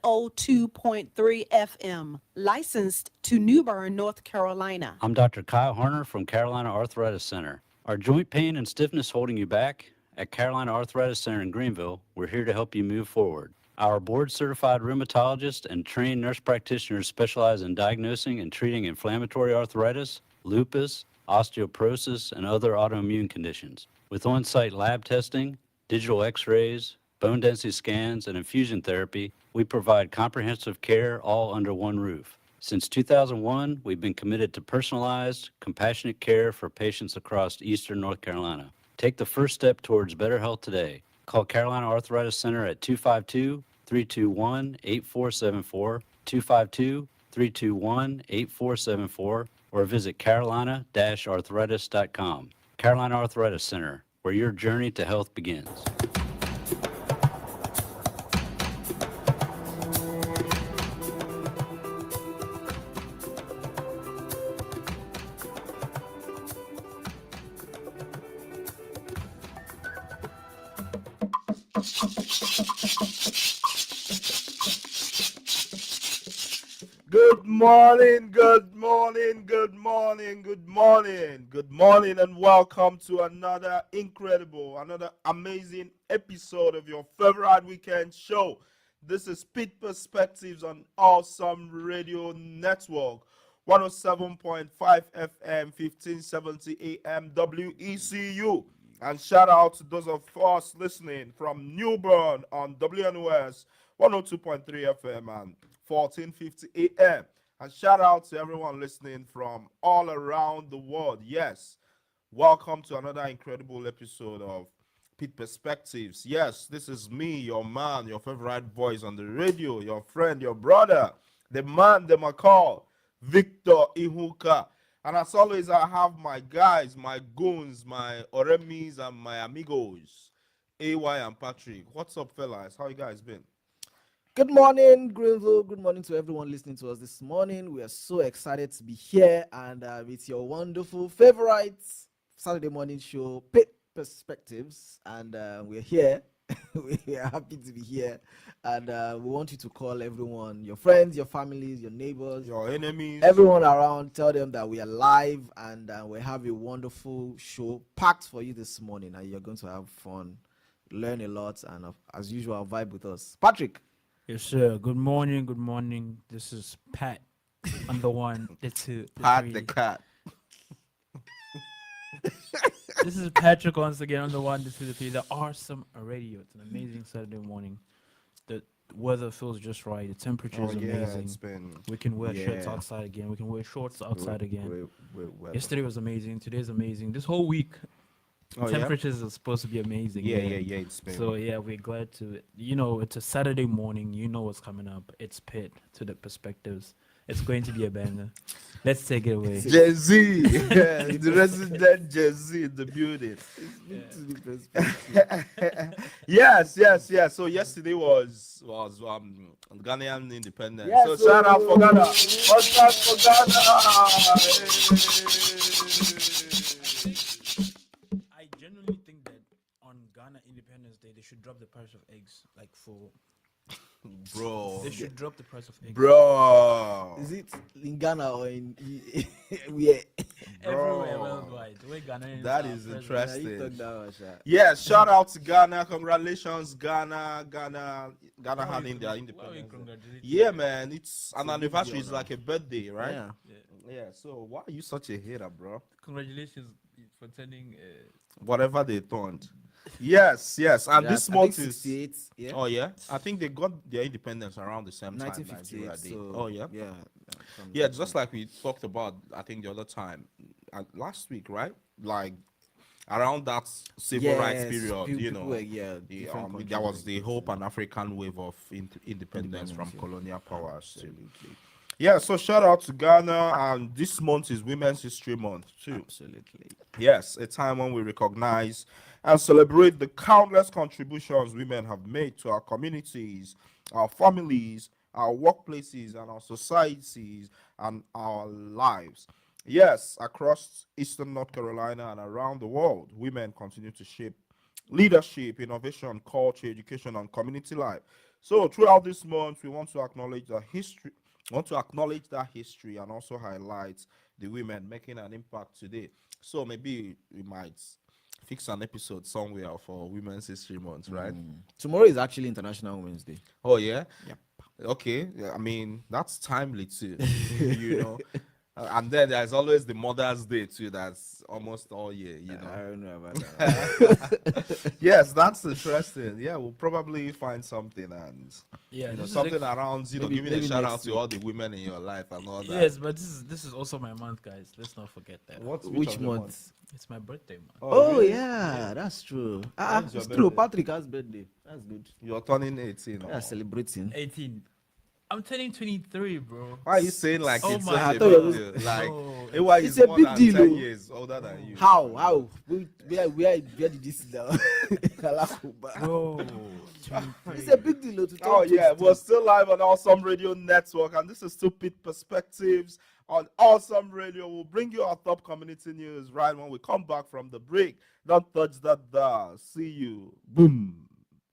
102.3 FM, licensed to New Bern, North Carolina. I'm Dr. Kyle Harner from Carolina Arthritis Center. Are joint pain and stiffness holding you back? At Carolina Arthritis Center in Greenville, we're here to help you move forward. Our board-certified rheumatologist and trained nurse practitioners specialize in diagnosing and treating inflammatory arthritis, lupus, osteoporosis, and other autoimmune conditions. With on-site lab testing, digital x-rays, bone density scans, and infusion therapy, we provide comprehensive care all under one roof. Since 2001, we've been committed to personalized, compassionate care for patients across eastern North Carolina. Take the first step towards better health today. Call Carolina Arthritis Center at 252-321-8474, 252-321-8474, or visit carolina-arthritis.com. Carolina Arthritis Center, where your journey to health begins. Good morning, good morning, good morning, good morning, good morning, and welcome to another incredible, another amazing episode of your favorite weekend show. This is Pitt Perspectives on Awesome Radio Network, 107.5 FM, 1570 AM, WECU. And shout out to those of us listening from New Bern on WNOS 102.3 FM and 1450 AM. And shout out to everyone listening from all around the world. Yes, welcome to another incredible episode of Pitt Perspectives. Yes, this is me, your man, your favorite voice on the radio, your friend, your brother, the man they might call Victor Ihuka. And as always, I have my guys, my goons, my oremis, and my amigos, AY and Patrick. What's up, fellas? How you guys been? Good morning, Greenville. Good morning to everyone listening to us this morning. We are so excited to be here, and it's your wonderful favorite Saturday morning show, Pitt Perspectives, and we're here. We are happy to be here, and we want you to call everyone, your friends, your families, your neighbors, Your enemies. everyone around. Tell them that we are live, and we have a wonderful show packed for you this morning, and you're going to have fun, learn a lot, and as usual, vibe with us. Patrick. Yes, sir. Good morning. Good morning. This is Pat. I'm the one, the two, the Pat three. the cat. This is Patrick once again. I'm the one, the two, the three. The awesome radio. It's an amazing Saturday morning. The weather feels just right. The temperature is amazing. It's been We can wear shirts Yeah. outside again. We can wear shorts outside again. We're Yesterday was amazing. Today's amazing. This whole week, oh, yeah? temperatures are supposed to be amazing. Yeah, it's been. So yeah, we're glad to. It's a Saturday morning. You know what's coming up. It's Pitt to the Perspectives. It's going to be a banger. Let's take it away. Jay-Z, the resident Jay-Z in the building. Yes. So yesterday was Ghanaian independence. Yes, so shout out for Ghana. What's up for Ghana? I genuinely think that on Ghana Independence Day, they should drop the price of eggs. Like for Bro. they should drop the price of eggs. Bro. Is it in Ghana or in we? Everywhere Bro. worldwide. The way Ghanaians That are is present. interesting. You talk that much, Yes, shout out to Ghana. Congratulations, Ghana Why having we their why we independence. congratulate Yeah, them? man. It's an a big anniversary. deal It's now. like a birthday, right? Yeah. Yeah. Yeah, so why are you such a hater, bro? Congratulations for turning. Whatever they turned. Yes. And Yeah, this I month think is 68. Yeah. oh yeah. I think they got their independence around the same time 1958. Nigeria did. So Oh yeah. from Yeah, just like we talked about, I think the other time, last week, right? Like around that civil rights period, people were, there was the whole Pan-African wave of independence from colonial powers too. Yeah, so shout out to Ghana, and this month is Women's History Month too. Absolutely. Yes, a time when we recognize and celebrate the countless contributions women have made to our communities, our families, our workplaces, and our societies and our lives. Yes, across Eastern North Carolina and around the world, women continue to shape leadership, innovation, culture, education, and community life. So throughout this month, we want to acknowledge the history. Want to acknowledge that history and also highlight the women making an impact today. So maybe we might fix an episode somewhere for Women's History Month, right? Tomorrow is actually International Women's Day. Oh yeah. Yep. Okay. Yeah, I mean that's timely too. you know. And then there's always the Mother's Day too. That's almost all year. You know. I don't know about that. Yes, that's interesting. Yeah, we'll probably find something and Yeah, you know this is something ex- around Maybe- giving a maybe shout next out to all the women in your life and all that. Yes, but this is also my month, guys. Let's not forget that. Which of your month? It's my birthday month. Oh really? yeah, that's true. When's your It's true. birthday? Patrick has birthday. That's good. You're turning 18. Yeah, Oh. celebrating. 18. I'm turning 23, bro. Why are you saying like Oh it's my such God. a I thought it big was- deal? Like No. AY It's is a more big than deal, 10 though. years older than you. How? Where did this down? Bro. It's a big deal to Oh talk yeah, we're still live on Awesome Radio Network, and this is Stupid Perspectives on Awesome Radio. We'll bring you our top community news right when we come back from the break. Don't touch that dial. See you. Boom.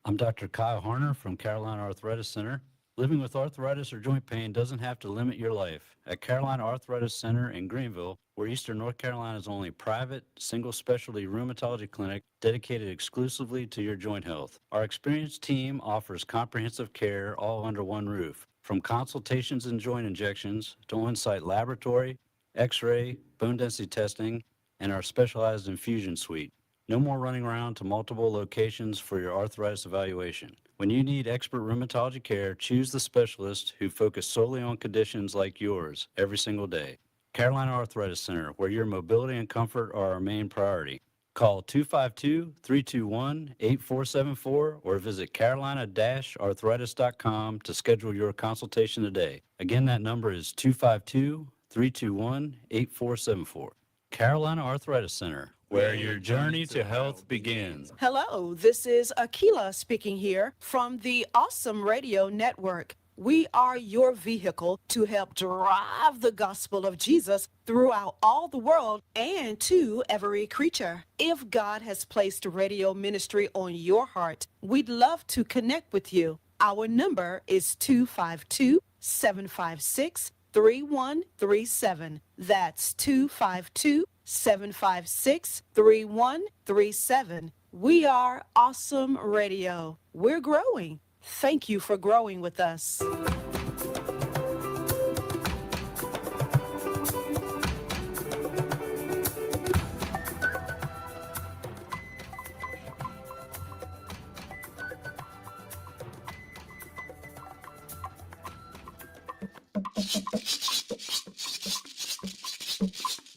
I'm Dr. Kyle Harner from Carolina Arthritis Center. Living with arthritis or joint pain doesn't have to limit your life. At Carolina Arthritis Center in Greenville, we're Eastern North Carolina's only private, single specialty rheumatology clinic dedicated exclusively to your joint health. Our experienced team offers comprehensive care all under one roof. From consultations and joint injections to on-site laboratory, x-ray, bone density testing, and our specialized infusion suite. No more running around to multiple locations for your arthritis evaluation. When you need expert rheumatology care, choose the specialist who focus solely on conditions like yours every single day. Carolina Arthritis Center, where your mobility and comfort are our main priority. Call 252-321-8474 or visit carolina-arthritis.com to schedule your consultation today. Again, that number is 252-321-8474. Carolina Arthritis Center, where your journey to health begins. Hello, this is Akila speaking here from the Awesome Radio Network. We are your vehicle to help drive the gospel of Jesus throughout all the world and to every creature. If God has placed radio ministry on your heart, we'd love to connect with you. Our number is 252-756-3137. That's 252-756-3137. We are Awesome Radio. We're growing. Thank you for growing with us.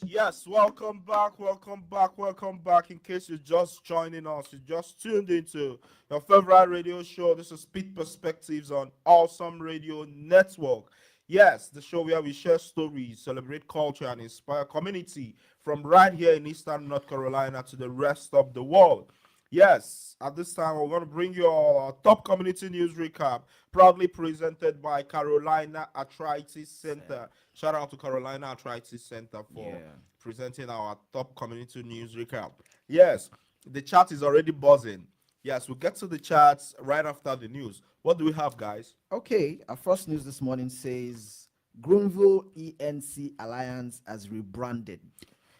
Yes, welcome back, welcome back, welcome back. In case you're just joining us, you just tuned into your favorite radio show. This is Pitt Perspectives on Awesome Radio Network. Yes, the show where we share stories, celebrate culture, and inspire community from right here in Eastern North Carolina to the rest of the world. Yes, at this time, we're going to bring you our top community news recap, proudly presented by Carolina Arthritis Center. Shout out to Carolina Arthritis Center for presenting our top community news recap. Yes, the chat is already buzzing. Yes, we'll get to the chats right after the news. What do we have, guys? Okay, our first news this morning says Greenville ENC Alliance has rebranded.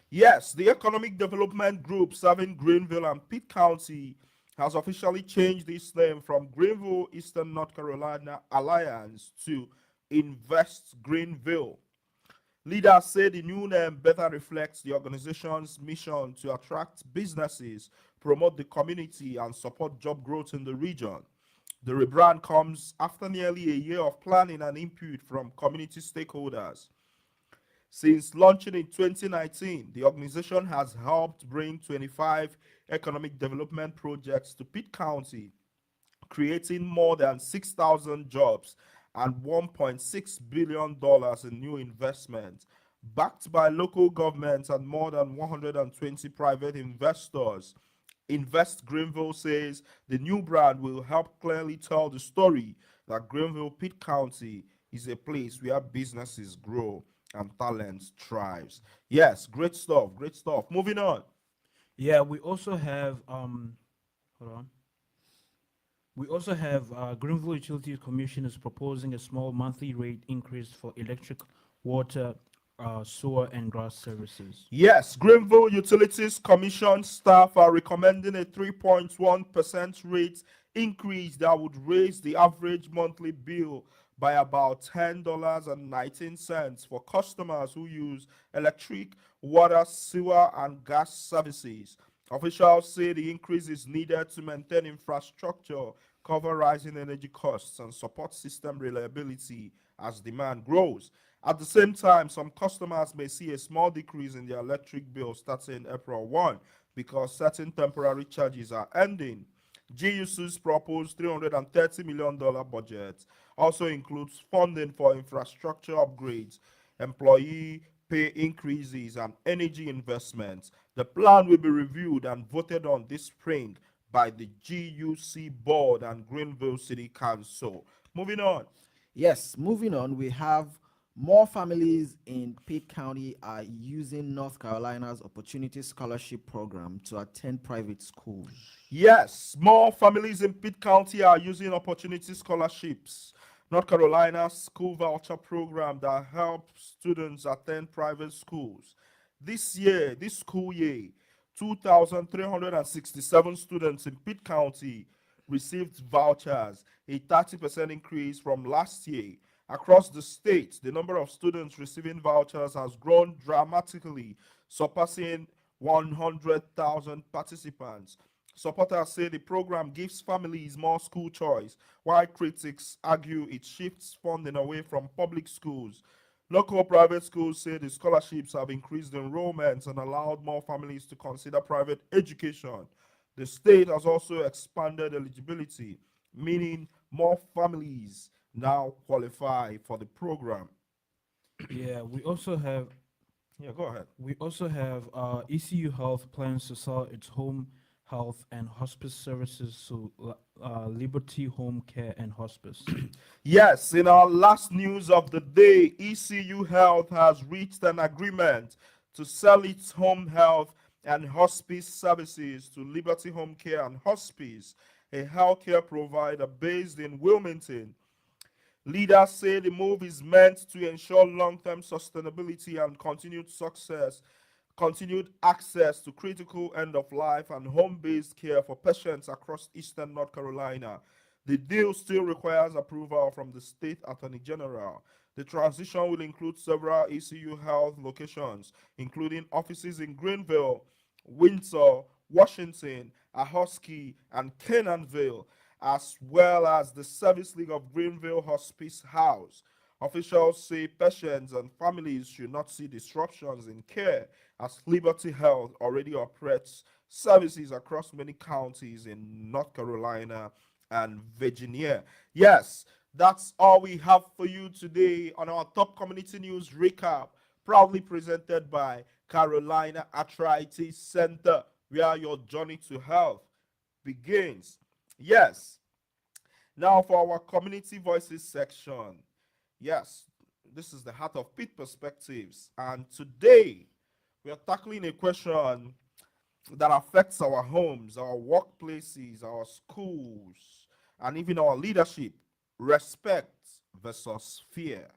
Yes, the Economic Development Group serving Greenville and Pitt County has officially changed its name from Greenville Eastern North Carolina Alliance to Invest Greenville. Leaders say the new name better reflects the organization's mission to attract businesses, promote the community, and support job growth in the region. The rebrand comes after nearly a year of planning and input from community stakeholders. Since launching in 2019, the organization has helped bring 25 economic development projects to Pitt County, creating more than 6,000 jobs and $1.6 billion in new investment, backed by local governments and more than 120 private investors. Invest Greenville says the new brand will help clearly tell the story that Greenville Pitt County is a place where businesses grow and talent thrives. Yes, great stuff, great stuff. Moving on. Yeah, we also have hold on. We also have Greenville Utilities Commission is proposing a small monthly rate increase for electric, water, sewer, and grass services. Yes, Greenville Utilities Commission staff are recommending a 3.1% rate increase that would raise the average monthly bill by about $10.19 for customers who use electric, water, sewer, and gas services. Officials say the increase is needed to maintain infrastructure, cover rising energy costs, and support system reliability as demand grows. At the same time, some customers may see a small decrease in their electric bill starting April 1 because certain temporary charges are ending. GUC's proposed $330 million budget also includes funding for infrastructure upgrades, employee pay increases, and energy investments. The plan will be reviewed and voted on this spring by the GUC board and Greenville City Council. Moving on. Yes, moving on, we have more families in Pitt County are using North Carolina's Opportunity Scholarship Program to attend private schools. Yes, more families in Pitt County are using opportunity scholarships. North Carolina's school voucher program that helps students attend private schools. This school year, 2,367 students in Pitt County received vouchers, a 30% increase from last year. Across the state, the number of students receiving vouchers has grown dramatically, surpassing 100,000 participants. Supporters say the program gives families more school choice, while critics argue it shifts funding away from public schools. Local private schools say the scholarships have increased enrollments and allowed more families to consider private education. The state has also expanded eligibility, meaning more families now qualify for the program. Yeah, we also have Yeah, go ahead. ECU Health plans to sell its home health and hospice services to Liberty Home Care and Hospice. Yes, in our last news of the day, ECU Health has reached an agreement to sell its home health and hospice services to Liberty Home Care and Hospice, a healthcare provider based in Wilmington. Leaders say the move is meant to ensure long-term sustainability and continued access to critical end-of-life and home-based care for patients across eastern North Carolina. The deal still requires approval from the state attorney general. The transition will include several ECU health locations, including offices in Greenville, Windsor, Washington, Ahoskie, and Canaanville, as well as the Service League of Greenville Hospice House. Officials say patients and families should not see disruptions in care, as Liberty Health already operates services across many counties in North Carolina and Virginia. Yes, that's all we have for you today on our top community news recap, proudly presented by Carolina Arthritis Center, where your journey to health begins. Yes, now for our community voices section. Yes, this is the Heart of Pit Perspectives, and today we are tackling a question that affects our homes, our workplaces, our schools, and even our leadership. Respect versus fear.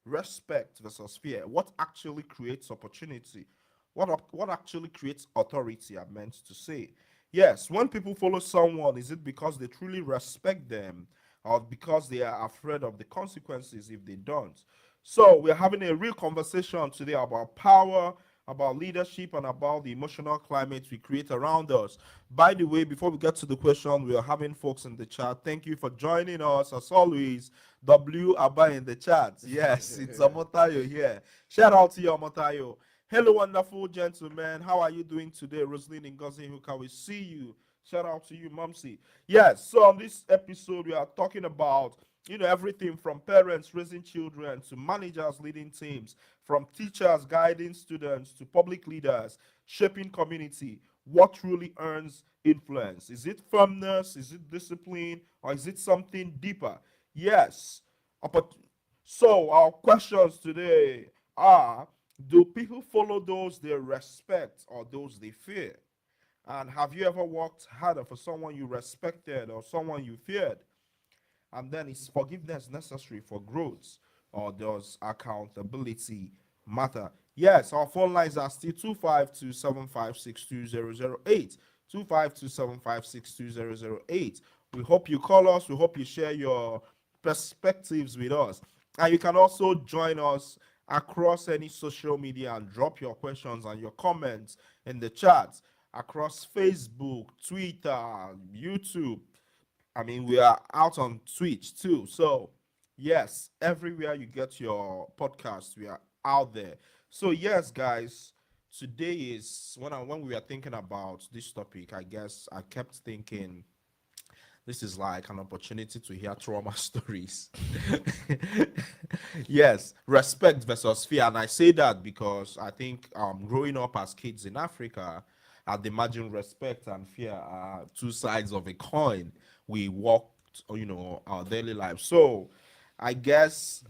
Respect versus fear. What actually creates opportunity? What actually creates authority? I meant to say. Yes, when people follow someone, is it because they truly respect them or because they are afraid of the consequences if they don't? So, we're having a real conversation today about power, about leadership, and about the emotional climate we create around us. By the way, before we get to the question, we are having folks in the chat. Thank you for joining us. As always, W Abba in the chat. Yes, it's Amotayo here. Shout out to you, Amotayo. Hello, wonderful gentlemen. How are you doing today? Rosaline and Ngozi Ihuka, we see you. Shout out to you, Mumsy. Yes, so on this episode, we are talking about everything from parents raising children to managers leading teams, from teachers guiding students to public leaders shaping community. What truly earns influence? Is it firmness? Is it discipline? Or is it something deeper? Yes. So, our questions today are: do people follow those they respect or those they fear? And have you ever worked harder for someone you respected or someone you feared? And then, is forgiveness necessary for growth, or does accountability matter? Yes, our phone lines are still 252-756-2008. 252-756-2008. We hope you call us. We hope you share your perspectives with us. And you can also join us across any social media and drop your questions and your comments in the chat across Facebook, Twitter, YouTube. I mean, we are out on Twitch too. So, yes, everywhere you get your podcast, we are out there. So, yes, guys, today is when we were thinking about this topic, I guess I kept thinking this is like an opportunity to hear trauma stories. Yes, respect versus fear. And I say that because I think growing up as kids in Africa, I'd imagine respect and fear are two sides of a coin. We walked, our daily life. So I guess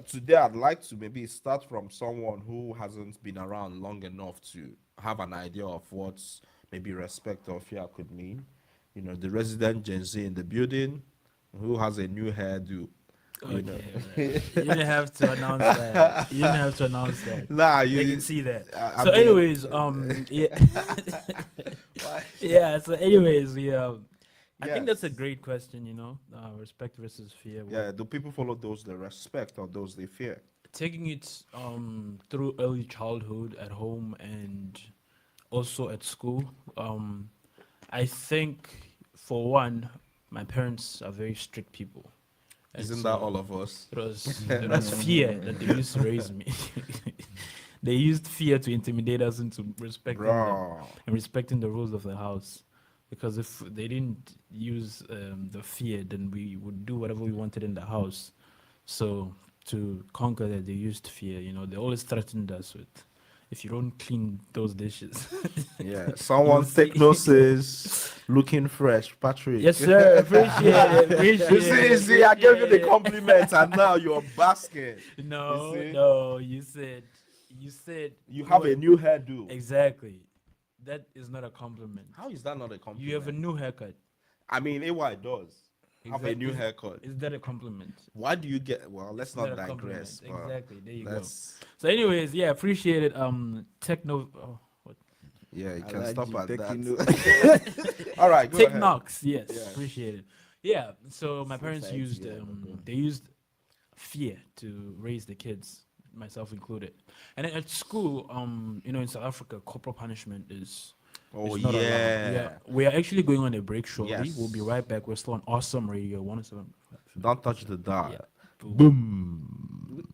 today I'd like to maybe start from someone who hasn't been around long enough to have an idea of what maybe respect or fear could mean. The resident Gen Z in the building who has a new hairdo. You know. Okay, alright. You didn't have to announce that. You didn't have to announce that. Nah, They you. can see that. I So, mean, anyways, yeah, yeah. So, anyways, I think that's a yes. great question. Respect versus fear. Yeah. Do people follow those they respect or those they fear? Taking it through early childhood at home and also at school. I think for one, my parents are very strict people, and Isn't that so all of us? it was fear that they used to raise me. They used fear to intimidate us into respecting them Bro. and respecting the rules of the house. Because if they didn't use the fear, then we would do whatever we wanted in the house. So to conquer that, they used fear. They always threatened us with, if you don't clean those dishes, Yeah. you'll Someone see. techno says looking fresh, Patrick. Yes, sir. Appreciate it. Appreciate You see, it. I gave you the Appreciate it. compliment, and now you're basking. You No, see, no. You said you have a new hairdo. exactly. That is not a compliment. How is that not a compliment? You have a new haircut. I mean, AY does have a new Is- haircut. Is that a compliment? Why do you get? Well, let's Is not that a compliment? digress. But Exactly. There you go. let's. So, anyways, yeah, appreciate it. Techno. Oh, what? Yeah, you can Alhaji stop at that. Tekino. All right, go ahead. Technox. Yes, Yeah. appreciate it. Yeah. So my parents Society, used yeah, okay. they used fear to raise the kids, myself included. And then at school, in South Africa, corporal punishment is. Oh It's not allowed. yeah. We are actually going on a break shortly. Yes. We'll be right back. We're still on Awesome Radio 107. Don't touch the dial. Yeah. Boom.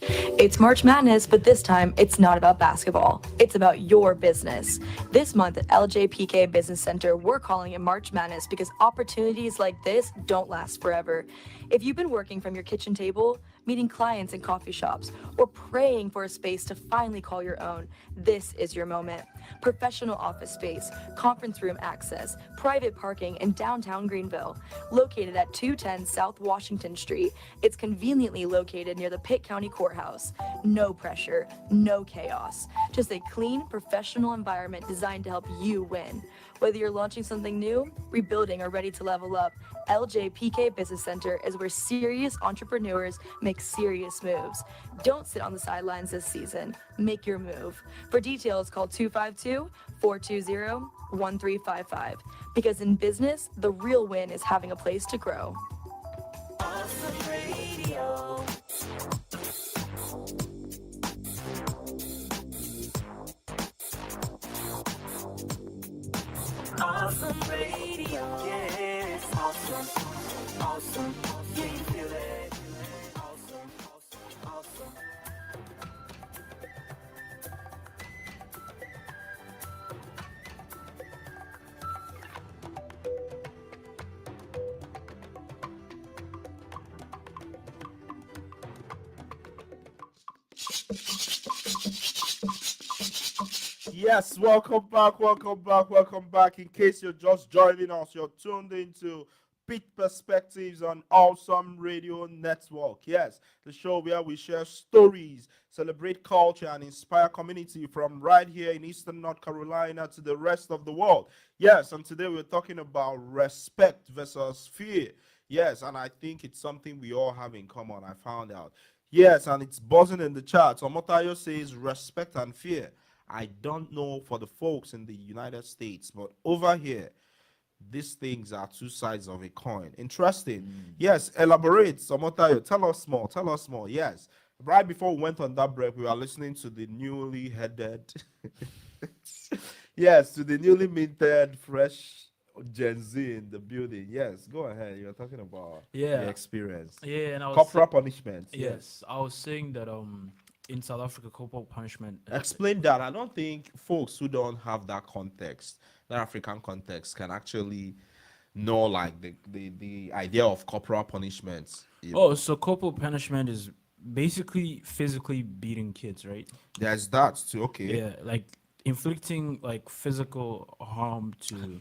It's March Madness, but this time it's not about basketball. It's about your business. This month at LJPK Business Center, we're calling it March Madness because opportunities like this don't last forever. If you've been working from your kitchen table, meeting clients in coffee shops, or praying for a space to finally call your own, this is your moment. Professional office space, conference room access, private parking in downtown Greenville. Located at 210 South Washington Street, it's conveniently located near the Pitt County Courthouse. No pressure, no chaos. Just a clean, professional environment designed to help you win. Whether you're launching something new, rebuilding, or ready to level up, LJPK Business Center is where serious entrepreneurs make serious moves. Don't sit on the sidelines this season. Make your move. For details, call 252-420-1355. Because in business, the real win is having a place to grow. Awesome radio. Yes, awesome. Awesome. Yeah, you feel it. Awesome. Awesome. Yes, welcome back. In case you're just joining us, you're tuned into Pitt Perspectives on Awesome Radio Network. Yes, the show where we share stories, celebrate culture, and inspire community from right here in Eastern North Carolina to the rest of the world. Yes, and today we're talking about respect versus fear. Yes, and I think it's something we all have in common, I found out. Yes, and it's buzzing in the chat. Omotayo says respect and fear. I don't know for the folks in the United States, but over here, these things are two sides of a coin. Interesting. Yes, elaborate. Somotayo, tell us more. Tell us more. Yes. Right before we went on that break, we were listening to the newly headed, yes, to the newly minted, fresh Gen Z in the building. Yes, go ahead. You're talking about your Yeah, experience. yeah, and I was Corporal punishment. Yes. yes, I was saying that in South Africa, corporal punishment. Explain that. I don't think folks who don't have that context, that African context, can actually know like the idea of corporal punishments. Oh, so corporal punishment is basically physically beating kids, right? There's that too. Okay. Yeah, like inflicting like physical harm to.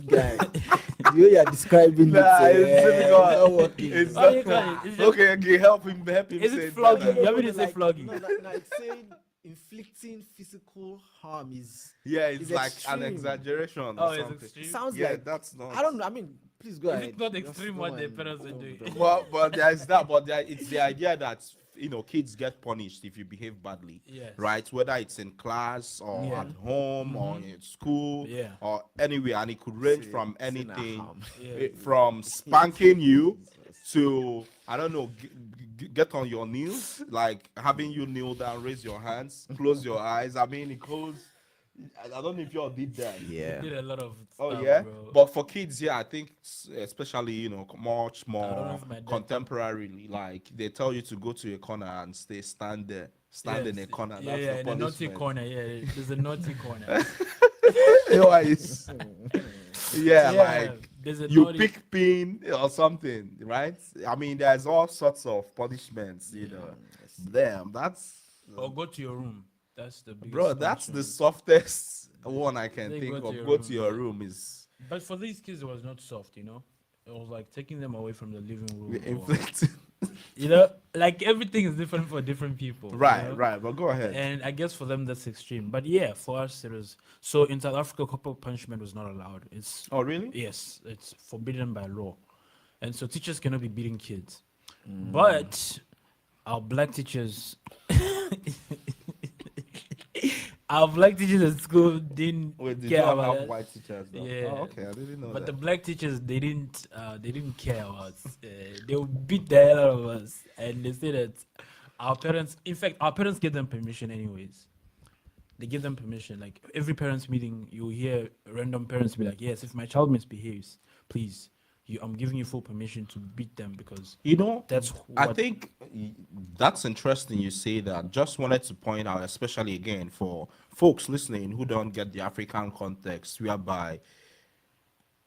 Guy, the way you're describing Nah, it, it's not difficult. working. It's Oh, you not can't. It's just- okay. Okay, help him. Help him. Is say it it flogging? better. You want me to say like, flogging? No, it's saying inflicting physical harm is. Yeah, it's It's like extreme. an exaggeration or Oh, it's something. extreme. Sounds Yeah, like that's not. I don't know. I mean, please go Is ahead. it not Just extreme go what the and parents are open the doing? door. Well, but there's that. But it's the idea that kids get punished if you behave badly. Yes. Right? Whether it's in class or Yeah. at home or in school Yeah. or anywhere, and it could range Say- from say na anything, harm. Yeah. from spanking you to I don't know, get on your knees, like having you kneel down, raise your hands, close your eyes. I mean, it goes. I don't know if y'all did that. Yeah. Did a lot of Oh stuff, yeah, bro. but for kids, yeah, I think especially much I don't know more if my dad contemporarily. Like they tell you to go to a corner and stand there, stand in a Yes. corner. Yeah, That's yeah, the in a naughty punishment. corner. Yeah, there's a naughty corner. Anyways, yeah, Yeah, like there's a you naughty. pick pin or something, right? I mean, there's all sorts of punishments, Damn, that's Or go to your room. That's the biggest. bro. That's the punishment. softest one I can They think go to of. your Go room, to your yeah. room is But for these kids, it was not soft, you know. It was like taking them away from the living room. or- inflicted. you know, like everything is different for different people. you Right, know? right. But go ahead. And I guess for them that's extreme. But yeah, for us it was. So in South Africa, corporal punishment was not allowed. It's Oh, really? yes, it's forbidden by law, and so teachers cannot be beating kids. But our black teachers, our black teachers at school didn't Wait, did care you have about that. white teachers? Though? Yeah. Oh, okay. I didn't know But that. the black teachers, they didn't care about us. They would beat the hell out of us, and they say that our parents, in fact, our parents give them permission anyways. They give them permission. Like every parents meeting, you hear random parents be like, "Yes, if my child misbehaves, please, I'm giving you full permission to beat them because that's I what." think that's interesting you say that. Just wanted to point out, especially again for folks listening who don't get the African context, whereby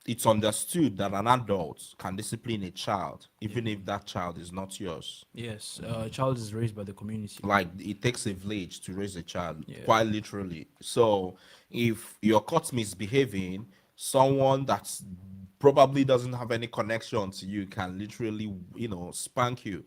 it's understood that an adult can discipline a child, even if that child is not yours. Yes, a child is raised by the community. Like it takes a village to raise a child, Yeah. quite literally. So if you're caught misbehaving, someone that's probably doesn't have any connection to you can literally, spank you.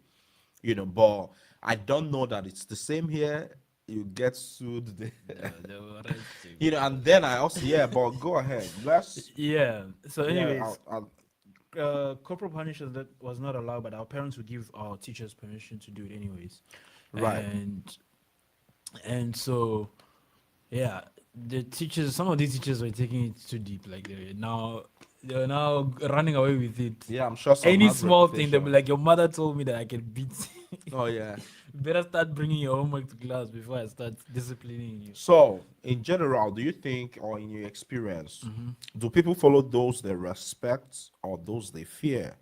But I don't know that it's the same here. You get sued, and then I also but go ahead. Let's Yeah. So, anyways, corporal corporal punishment that was not allowed, but our parents would give our teachers permission to do it anyways. Right. And so, yeah, some of these teachers were taking it too deep. Like they're now running away with it. Yeah, I'm sure some Any has small thing, they'll be reputation. like, "Your mother told me that I can beat you. Oh yeah. Better start bringing your homework to class before I start disciplining you." So, in general, do you think, or in your experience, do people follow those they respect or those they fear?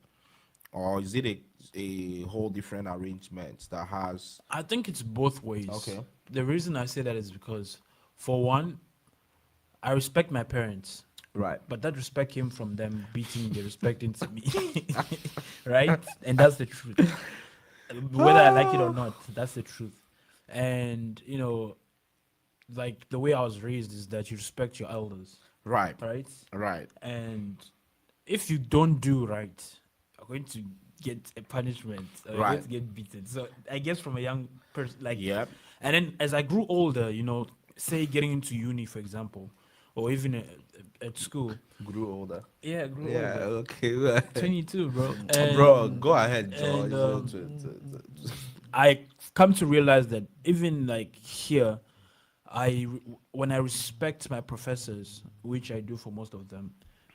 Or is it a whole different arrangement that has. I think it's both ways. Okay. The reason I say that is because, for one, I respect my parents, Right. but that respect came from them beating the respect into me, right? And that's the truth. Whether I like it or not, that's the truth. And like the way I was raised is that you respect your elders, Right. right? Right. And if you don't do right, you're going to get a punishment. Or you're going Right. to get beaten. So I guess from a young person, like, Yep. and then as I grew older, say getting into uni, for example, or even at school. Grew older. Yeah, I grew Yeah. older. Okay. Well, 22, bro. bro, go ahead, George. And I come to realize that even like here, when I respect my professors, which I do for most of them,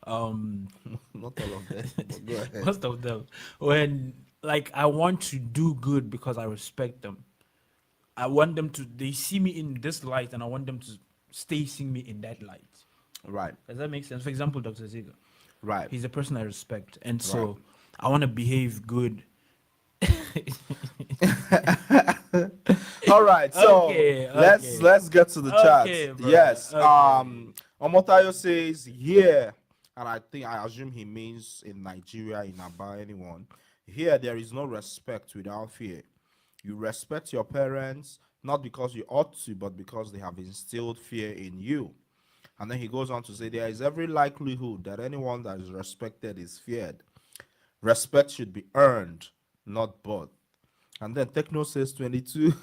Not all of them. But go ahead. most of them, when like I want to do good because I respect them. I want them to they see me in this light, and I want them to stay seeing me in that light. Right. Does that make sense? For example, Dr. Ziga, Right. he's a person I respect, and so I want to behave good. All right, so Okay, let's get to the Okay, chat. brother, Yes. okay. Omotayo says here, and I assume he means in Nigeria, in Aba, anyone. Here there is no respect without fear. You respect your parents not because you ought to, but because they have instilled fear in you. And then he goes on to say there is every likelihood that anyone that is respected is feared. Respect should be earned, not bought. And then Techno says 22.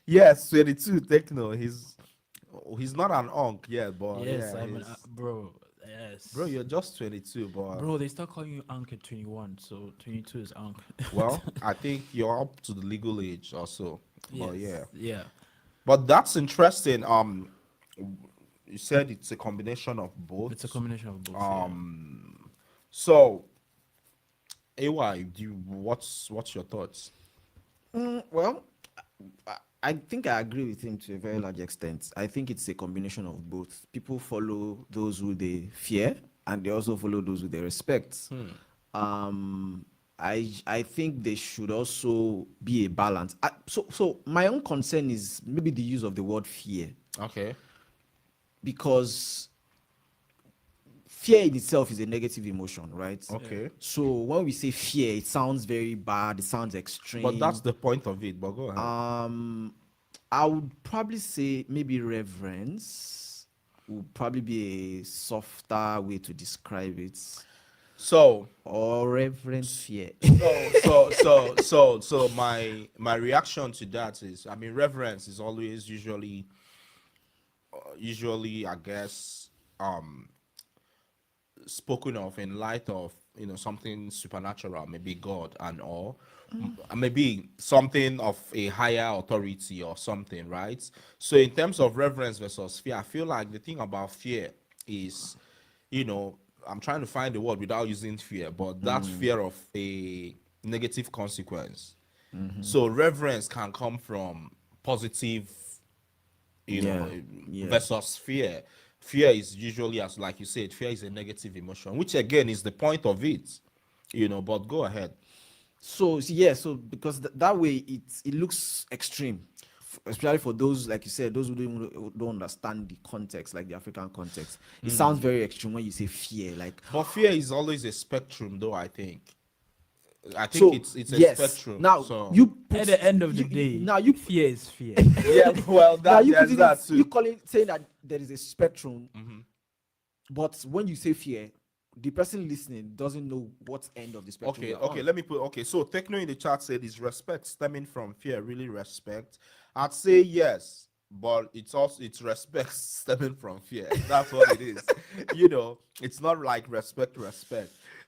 Yes, 22 Techno. He's not an onk yet, but Yes, yeah, I'm an, he's- bro. Yes, bro, you're just 22, but bro. They start calling you Ankh at 21, so 22 is Ankh. well, I think you're up to the legal age or so. But yeah. yeah. But that's interesting. You said it's a combination of both. It's a combination of both. So AY, what's your thoughts? Well, I think I agree with him to a very large extent. I think it's a combination of both. People follow those who they fear, and they also follow those who they respect. I think there should also be a balance. So my own concern is maybe the use of the word fear, Okay. because fear in itself is a negative emotion, right? Okay. So when we say fear, it sounds very bad. It sounds extreme. But that's the point of it. But go ahead. I would probably say maybe reverence would probably be a softer way to describe it, So or reverent fear. so my reaction to that is, I mean, reverence is always usually I guess spoken of in light of something supernatural, maybe God and all, maybe something of a higher authority or something, right? So in terms of reverence versus fear, I feel like the thing about fear is, I'm trying to find the word without using fear, but that fear of a negative consequence. So reverence can come from positive, Yeah. versus fear. Fear is usually, as like you said, fear is a negative emotion, which again is the point of it. But go ahead. So yeah, so because that way it looks extreme, especially for those, like you said, those who don't understand the context, like the African context. It sounds very extreme when you say fear, like. But fear is always a spectrum, though. I think So it's a yes, spectrum. now so you At the end of the day, now you fear is fear. yeah, well, now you there's put that it, you too. call it saying that there is a spectrum, but when you say fear, the person listening doesn't know what end of the spectrum. Okay, we are okay, on. let me put okay. So Techno in the chat said is respect stemming from fear really respect? I'd say yes, but it's respect stemming from fear. That's what it is. It's not like respect.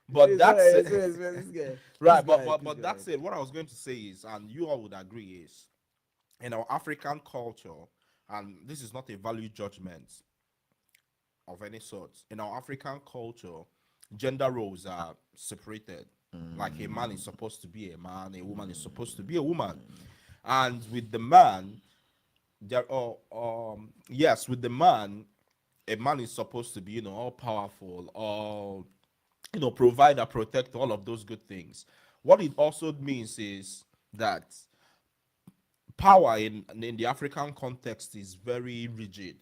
But that's it. Right, but that's it. What I was going to say is, and you all would agree, is in our African culture, and this is not a value judgment of any sort. In our African culture, gender roles are separated. Like a man is supposed to be a man, a woman is supposed to be a woman. And with the man, there are yes, with the man, a man is supposed to be, all powerful, all provider, protect, all of those good things. What it also means is that power in the African context is very rigid,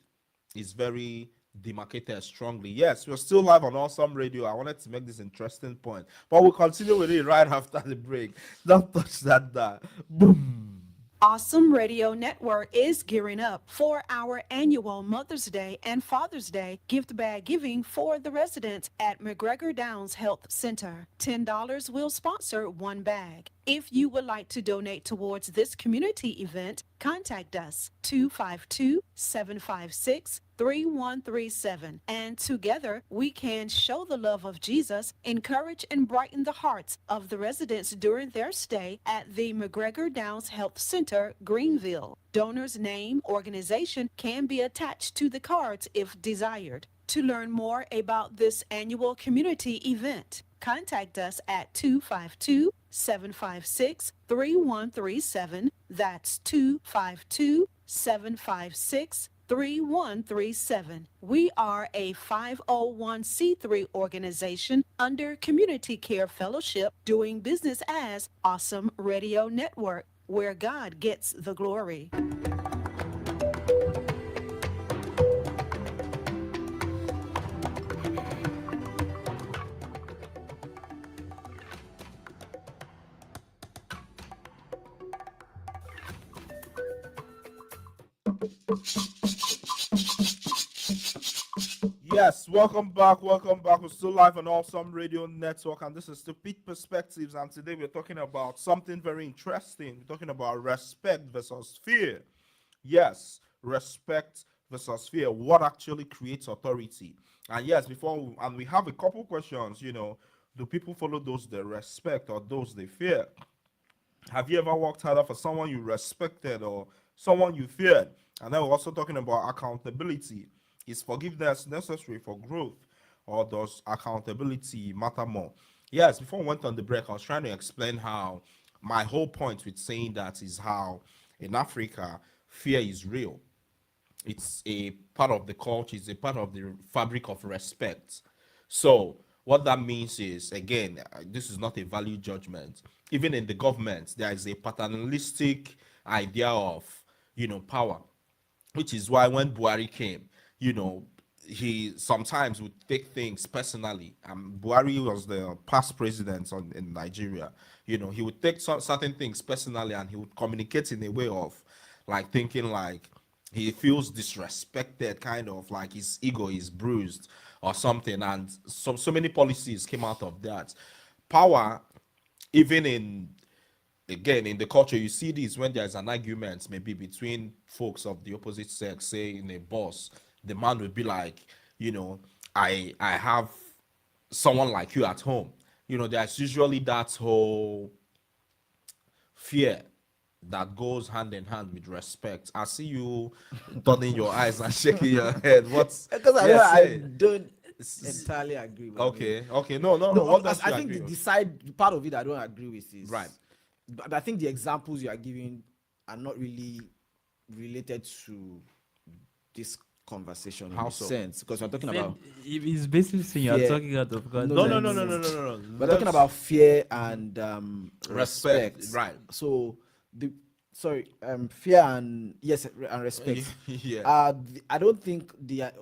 is very demarcated strongly. Yes, we're still live on Awesome Radio. I wanted to make this interesting point, but we'll continue with it right after the break. Don't touch that. Boom. Awesome Radio Network is gearing up for our annual Mother's Day and Father's Day gift bag giving for the residents at McGregor Downs Health Center. $10 will sponsor one bag. If you would like to donate towards this community event, contact us 252-756-3137, and together we can show the love of Jesus, encourage and brighten the hearts of the residents during their stay at the McGregor Downs Health Center, Greenville. Donor's name, organization can be attached to the cards if desired. To learn more about this annual community event, contact us at 252-756-3137. That's 252-756-3137. We are a 501c3 organization under Community Care Fellowship doing business as Awesome Radio Network, where God gets the glory. Yes, welcome back. Welcome back. We're still live on Awesome Radio Network, and this is the Pitt Perspectives. And today we're talking about something very interesting. We're talking about respect versus fear. Yes, respect versus fear. What actually creates authority? And yes, and we have a couple questions. Do people follow those they respect or those they fear? Have you ever worked harder for someone you respected or someone you feared? And then we're also talking about accountability. Is forgiveness necessary for growth, or does accountability matter more? Yes, before we went on the break, I was trying to explain how my whole point with saying that is how in Africa, fear is real. It's a part of the culture, it's a part of the fabric of respect. So, what that means is, again, this is not a value judgment. Even in the government, there is a paternalistic idea of, power, which is why when Buhari came, he sometimes would take things personally. Buhari was the past president in Nigeria. He would take certain things personally, and he would communicate in a way of like thinking like he feels disrespected, kind of like his ego is bruised or something. And so many policies came out of that. Power, even in the culture, you see this when there's an argument maybe between folks of the opposite sex, say in a bus, the man would be like, I have someone like you at home. There's usually that whole fear that goes hand in hand with respect. I see you turning your eyes and shaking your head. What's Because I don't S- entirely agree with okay, no. No, What does I you think agree with? the side part of it I don't agree with is Right. But I think the examples you are giving are not really related to this conversation How in a so? sense, because we're talking Then about he's basically saying you're fear. talking out of context. No. We're talking about fear and Respect, respect. right. So fear and respect. Yeah. I don't think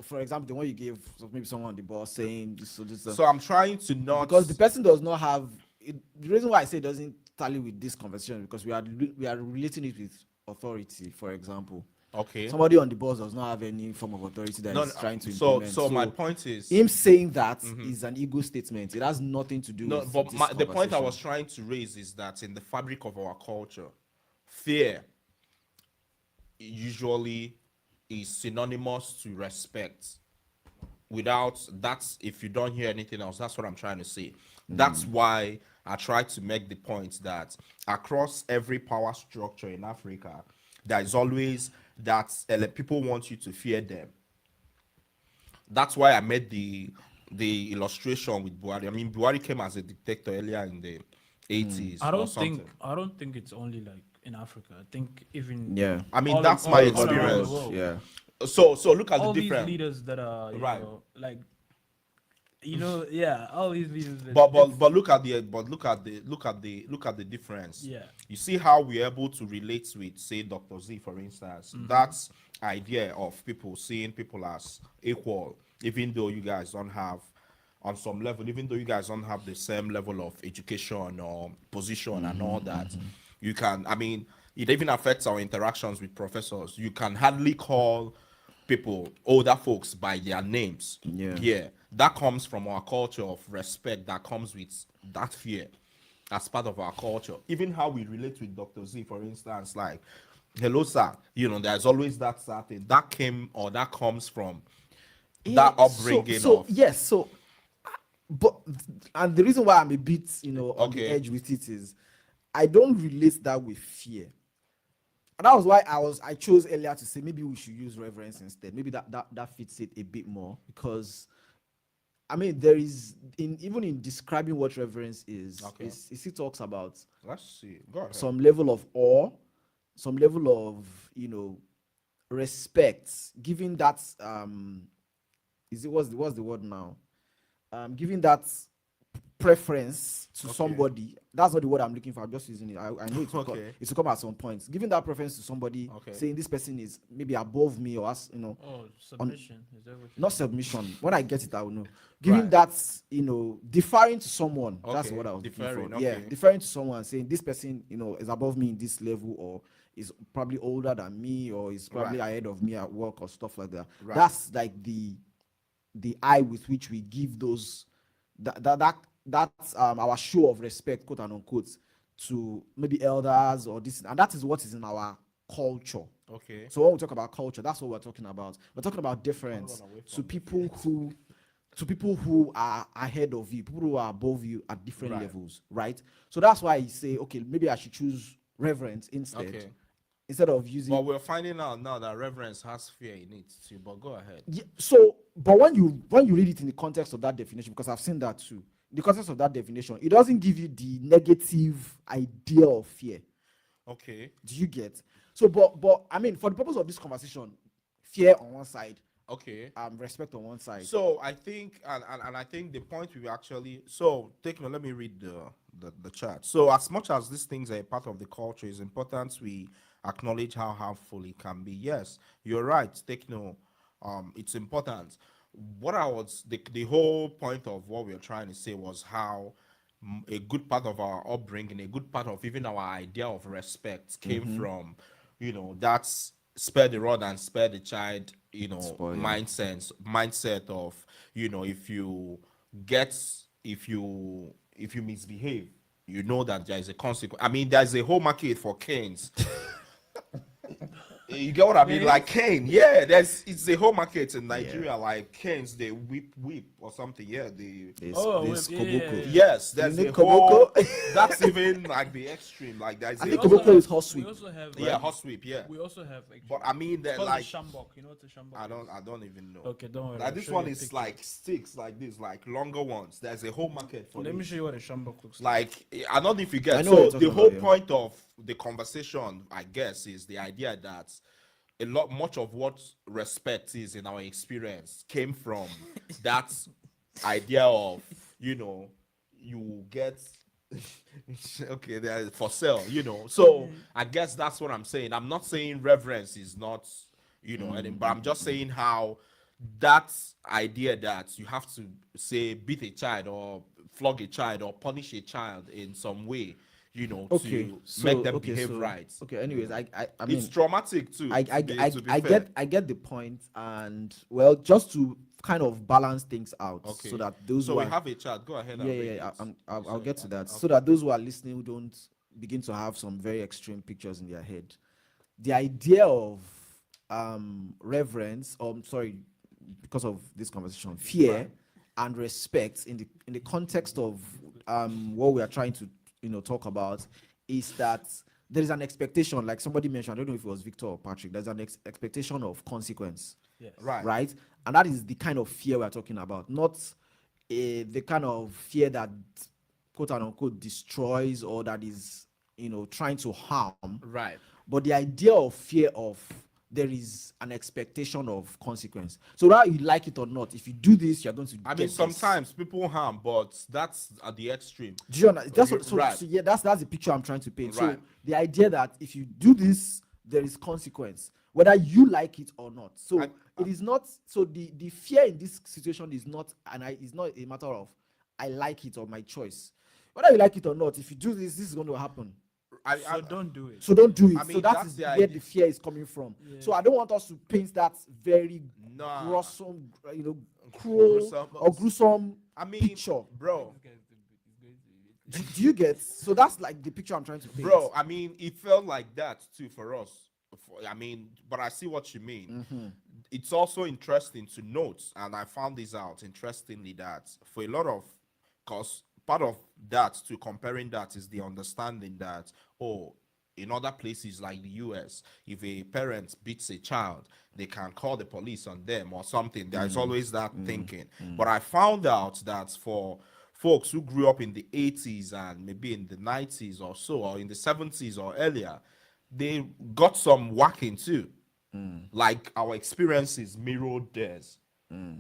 for example, the one you gave, so maybe someone on the boss saying this, this. So I'm trying to not Because the person does not have it, the reason why I say it doesn't tally with this conversation because we are relating it with authority. For example, okay. somebody on the boss does not have any form of authority that No, is trying to so implement. so my point is him saying that is an ego statement. It has nothing to do no, with but this the point I conversation. was trying to raise is that in the fabric of our culture, fear usually is synonymous to respect. Without that's if you don't hear anything else, that's what I'm trying to say. That's why I try to make the point that across every power structure in Africa, there is always that people want you to fear them. That's why I made the illustration with Buhari. I mean, Buhari came as a dictator earlier in the 80s I or don't something. think it's only like in Africa. I think even Yeah. I mean, all- that's all- my all around the experience. world. Yeah. So look at All the these difference. leaders that are Right. like all these leaders. But look at the difference. Yeah. You see how we're able to relate with, say, Dr. Z, for instance. That's idea of people seeing people as equal, even though you guys don't have on some level, even though you guys don't have the same level of education or position and all that. You can, I mean, it even affects our interactions with professors. You can hardly call people, older folks, by their names. Yeah. That comes from our culture of respect that comes with that fear as part of our culture. Even how we relate with Dr. Z, for instance, like, hello, sir. There's always that certain that came or that comes from that upbringing so of yes, so but and the reason why I'm a bit on the Okay. edge with it is I don't relate that with fear. And that was why I chose earlier to say maybe we should use reverence instead. Maybe that fits it a bit more, because I mean there is even in describing what reverence is, Okay. it still talks about Let's see. Go ahead. some level of awe, some level of respect, giving that what's the word now? Giving that preference to somebody. That's not the word I'm looking for. I'm just using it. I know it's Okay. it's to come at some point. Giving that preference to somebody, Okay. saying this person is maybe above me, or Oh, submission. Is that what not submission. When I get it, I will know. Giving Right. that, deferring to someone. That's Okay, what I was looking deferring, for. Yeah, okay. deferring to someone, saying this person, is above me in this level, or is probably older than me, or is probably Right. ahead of me at work, or stuff like that. Right. That's like the eye with which we give those that's our show of respect, quote and unquote, to maybe elders or this, and that is what is in our culture. Okay. So when we talk about culture, that's what we're talking about. We're talking about difference to people who are ahead of you, people who are above you at different Right. levels, right? So that's why you say, okay, maybe I should choose reverence Okay. instead of using. But we're finding out now that reverence has fear in it too. But go ahead. Yeah, so, but when you read it in the context of that definition, because I've seen that too, the context of that definition, it doesn't give you the negative idea of fear. Okay. Do you get? So, but I mean, for the purpose of this conversation, fear on one side, Okay. respect on one side. So I think, and I think the point we actually, let me read the chat. So as much as these things are a part of the culture, it's important we acknowledge how harmful it can be. Yes, you're right, Techno. It's important. What I was the whole point of what we were trying to say was how a good part of our upbringing, a good part of even our idea of respect came from, that's spare the rod and spare the child, Spoil, yeah. mindset of, if you get, if you misbehave, that there is a consequence. I mean, there's a whole market for canes. You get what I mean? Like cane, yeah. It's a whole market in Nigeria. Like canes, they whip or something. Yeah, There's yeah, koboko. yeah. yes. There's need a whole. koboko? That's even like the extreme. Like there's I a think whole- koboko is hot sweep. We also have yeah, hot sweep. Yeah, We also have actually. but I mean it's they're called like the shambok. You know what the shambok? I don't even know. Okay, don't worry. Like I'll this show one you a is picture. like sticks like this, like longer ones. There's a whole market for Let me this. show you what a shambok looks like. Like I don't know if you get. I know what So you're the talking whole about, yeah. point of the conversation, I guess, is the idea that much of what respect is in our experience came from that idea of you get okay, they're for sale, so I guess that's what I'm saying. I'm not saying reverence is not but I'm just saying how that idea that you have to say beat a child or flog a child or punish a child in some way, Okay, to so make them okay, behave so, right. Okay, anyways, I mean, It's traumatic too. I to be fair. get the point, and well, just to kind of balance things out, Okay. so that those So who we are, have a chat. Go ahead. And read yeah, it. I'll get to that, so Okay. that those who are listening don't begin to have some very extreme pictures in their head. The idea of reverence, or sorry, because of this conversation, fear Right. and respect in the context of what we are trying to talk about, is that there is an expectation, like somebody mentioned, I don't know if it was Victor or Patrick, there's an expectation of consequence, Yes. Right. and that is the kind of fear we're talking about, not the kind of fear that quote and unquote destroys, or that is trying to harm, Right. but the idea of fear of there is an expectation of consequence. So whether you like it or not, if you do this, you're going to I get mean, this. sometimes people harm, but that's at the extreme. Do you understand? That's what, so, Right. so yeah, that's the picture I'm trying to paint. Right. So the idea that if you do this, there is consequence, whether you like it or not. So it is not. So the fear in this situation is not, it's not a matter of I like it or my choice. Whether you like it or not, if you do this, this is going to happen. So don't do it. So don't do it. I So mean, that that's is the where idea. the fear is coming from. Yeah. So I don't want us to paint that very Nah. gruesome, cruel Gruesome. or gruesome I mean, picture. bro, Do you get? So that's like the picture I'm trying to paint. bro. I mean, it felt like that too for us. I mean, but I see what you mean. Mm-hmm. It's also interesting to note, and I found this out interestingly, that for a lot of, cause part of that to comparing that is the understanding that, oh, in other places like the US, if a parent beats a child, they can call the police on them or something. There's always that thinking. But I found out that for folks who grew up in the 80s and maybe in the 90s or so, or in the 70s or earlier, they got some whacking too. Like our experiences mirrored theirs.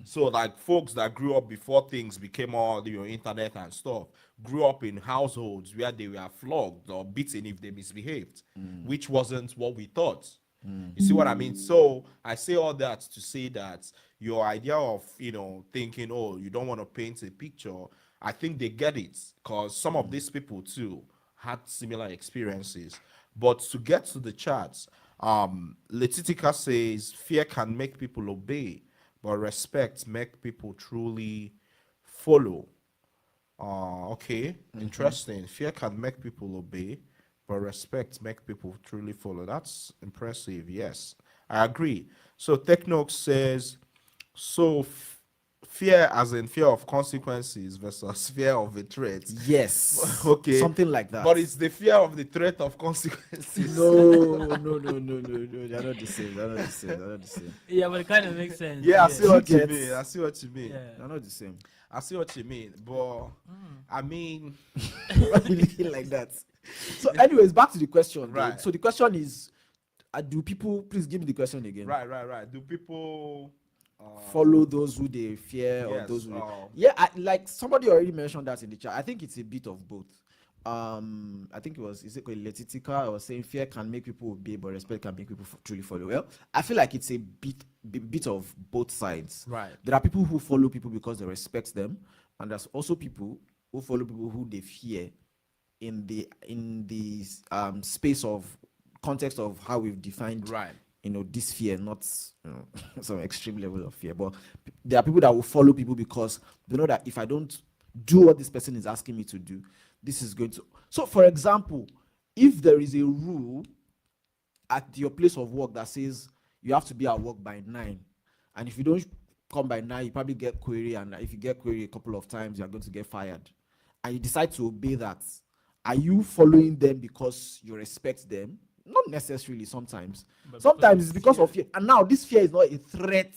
So like folks that grew up before things became all internet and stuff, grew up in households where they were flogged or beaten if they misbehaved, which wasn't what we thought. You see what I mean? So I say all that to say that your idea of thinking, oh, you don't want to paint a picture, I think they get it, because some of these people too had similar experiences. But to get to the charts, Letitica says fear can make people obey, but respect make people truly follow. Okay, interesting. Fear can make people obey, but respect make people truly follow. That's impressive. Yes, I agree. So Technox says, so fear as in fear of consequences versus fear of a threat. Yes. Okay, Something like that. but it's the fear of the threat of consequences. no. They're not the same. They're not the same. They're not the same. Yeah, but it kind of makes sense. Yeah, I see what you Get- mean. I see what you mean. Yeah. They're not the same. I see what you mean. But I mean, Why are you looking like that? So, anyways, back to the question. though. Right. So the question is, do people? Please give me the question again. right. Do people Follow those who they fear or yes, those who? oh. Yeah, like somebody already mentioned that in the chat. I think it's a bit of both. I think it was, is it called Letitica? I was saying fear can make people obey, but respect can make people truly follow. Well, I feel like it's a bit of both sides. Right. There are people who follow people because they respect them, and there's also people who follow people who they fear in the space of context of how we've defined Right. this fear, not some extreme level of fear, but there are people that will follow people because they know that if I don't do what this person is asking me to do, this is going to. So, for example, if there is a rule at your place of work that says you have to be at work by 9, and if you don't come by 9, you probably get query, and if you get query a couple of times, you're going to get fired, and you decide to obey that, are you following them because you respect them? Not necessarily. Sometimes it's because of fear. And now this fear is not a threat,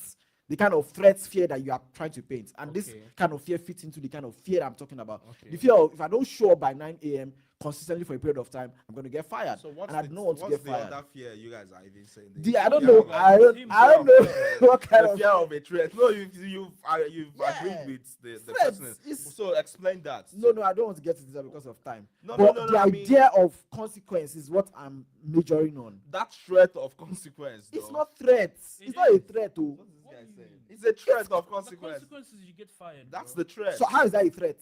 the kind of fear that you are trying to paint. And this kind of fear fits into the kind of fear I'm talking about. The fear of, if I don't show up by 9 a.m. consistently for a period of time, I'm going to get fired. So what's and I don't want to get fired. Other fear you guys are even saying? I don't know. I don't know what kind the of fear of a threat. No, you've agreed with the Threats person. is- So explain that. No, I don't want to get into that because of time. No, but no, the I mean- idea of consequence is what I'm majoring on. That threat of consequence. It's though. not threats. It's not a threat, oh. What's this guy saying? It's a threat of The consequence. consequences you get fired. That's bro. the threat. So how is that a threat?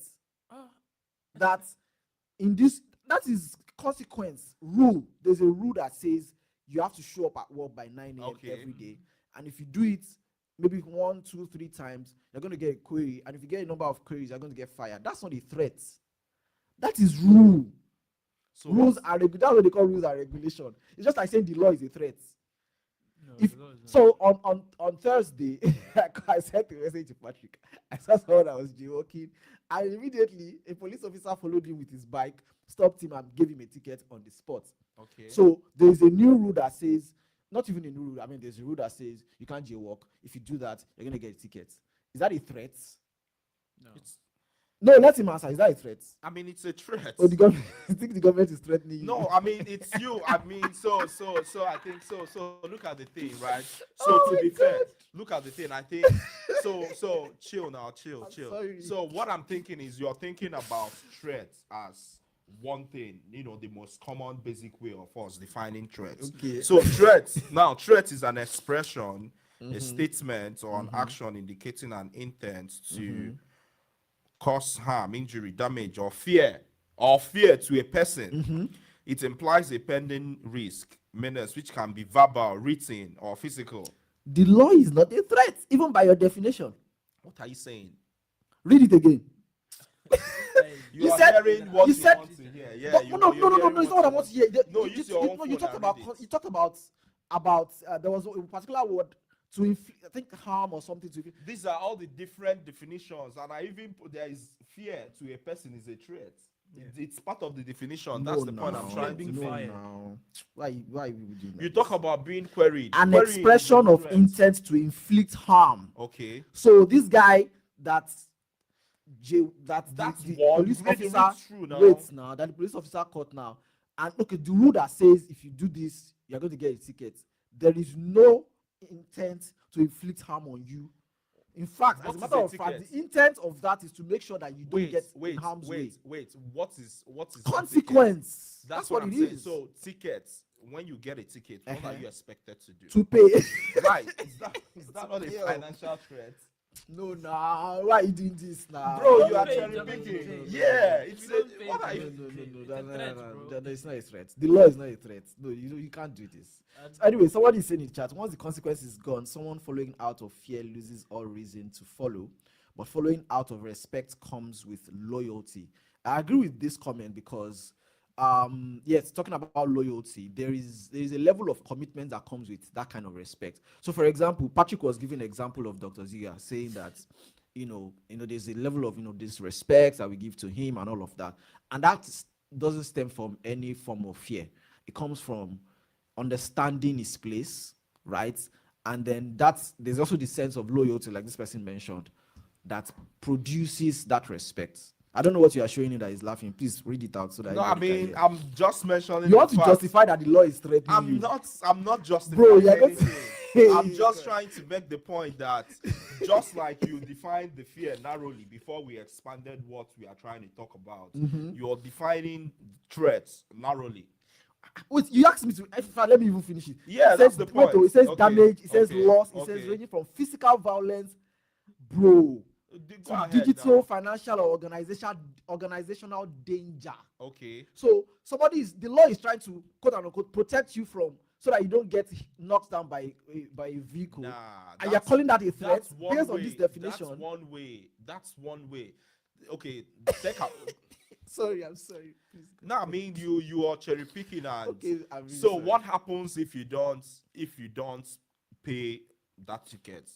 That is consequence rule. There's a rule that says you have to show up at work by 9 a.m. Okay. every day, and if you do it maybe 1, 2, 3 times, you're going to get a query, and if you get a number of queries, you're going to get fired. That's not a threat. That is rule. So Rules are that's what they call rules and regulation. It's just like saying the law is a threat. No, If the law is not. so, on Thursday, I sent a message to Patrick. I saw someone that was jaywalking, and immediately a police officer followed him with his bike, stopped him, and gave him a ticket on the spot. Okay. So there is a new rule that says, not even a new rule. I mean, there's a rule that says you can't jaywalk. If you do that, you're gonna get a ticket. Is that a threat? No. No, let him answer. Is that a threat? I mean, it's a threat. Or the government? You think the government is threatening you? No, I mean it's you. I mean, so I think so. So look at the thing, right? So Oh to my be fair, God. look at the thing. I think so. Chill now, chill. sorry. So what I'm thinking is you're thinking about threats as one thing. The most common basic way of us defining threats. Okay. So threat is an expression, a statement, or an action indicating an intent to cause harm, injury, damage, or fear to a person. It implies a pending risk, menace, which can be verbal, written, or physical. The law is not a threat, even by your definition. What are you saying? Read it again. You are said- hearing what you you said- want to hear. Yeah, No, you're no, hearing it's not what I want to hear. No, use your own phone you talked and about read it. you talked about there was a particular word to inflict, I think harm or something to inflict. These are all the different definitions, and I even put there is fear to a person is a threat. It's part of the definition. That's the point I'm trying to Being make. fired. Now. Why we doing that? You talk about being queried. An Querying is expression a of threat. intent to inflict harm. Okay. So this guy that's That's the one. police Read it officer through now. waits now, that the police officer caught now, and okay, the rule that says if you do this you're going to get a ticket, there is no intent to inflict harm on you. In fact, What as a is matter a of fact, ticket? the intent of that is to make sure that you don't Wait, get wait, in harm's way. wait. What is a ticket? Consequence. That's what what I'm it saying. is. So tickets. When you get a ticket, what are Uh-huh. you expected to do? To pay. Right? Is that not a Yeah. financial threat? No, nah. Why are you doing this now? Bro, No, you are pay, cherry just picking. pay. Yeah, it's If you don't pay, what are you you? don't pay. It's a threat, bro. No, it's not a threat. The law is not a threat. No, you can't do this. So anyway, somebody is saying in chat, once the consequence is gone, someone following out of fear loses all reason to follow, but following out of respect comes with loyalty. I agree with this comment because yes, talking about loyalty, there is a level of commitment that comes with that kind of respect. So for example, Patrick was giving an example of Dr. Ziga saying that there's a level of this respect that we give to him and all of that, and that doesn't stem from any form of fear. It comes from understanding his place, right? And then there's also the sense of loyalty, like this person mentioned, that produces that respect. I don't know what you are showing him that is laughing. Please read it out so that No, I everybody can mean, hear. I'm just mentioning. You want the to fact. justify that the law is threatening you. I'm not justifying Bro, you're going to- anything. I'm just trying to make the point that just like you defined the fear narrowly before we expanded what we are trying to talk about, you're defining threats narrowly. Wait, you asked me to. Let me even finish it. Yeah, It that's says, the point. It says Okay, damage. It says okay, loss. It says okay. ranging from physical violence, bro, Go to ahead digital, now. financial, or organizational danger. Okay. So the law is trying to quote unquote protect you from, so that you don't get knocked down by a vehicle. Nah, And you're calling that a threat that's one based way. on this definition. That's one way. Okay, take out. Sorry, I'm sorry. Please. No, I mean you are cherry picking and Okay, I'm really so sorry. what happens if you don't pay that ticket?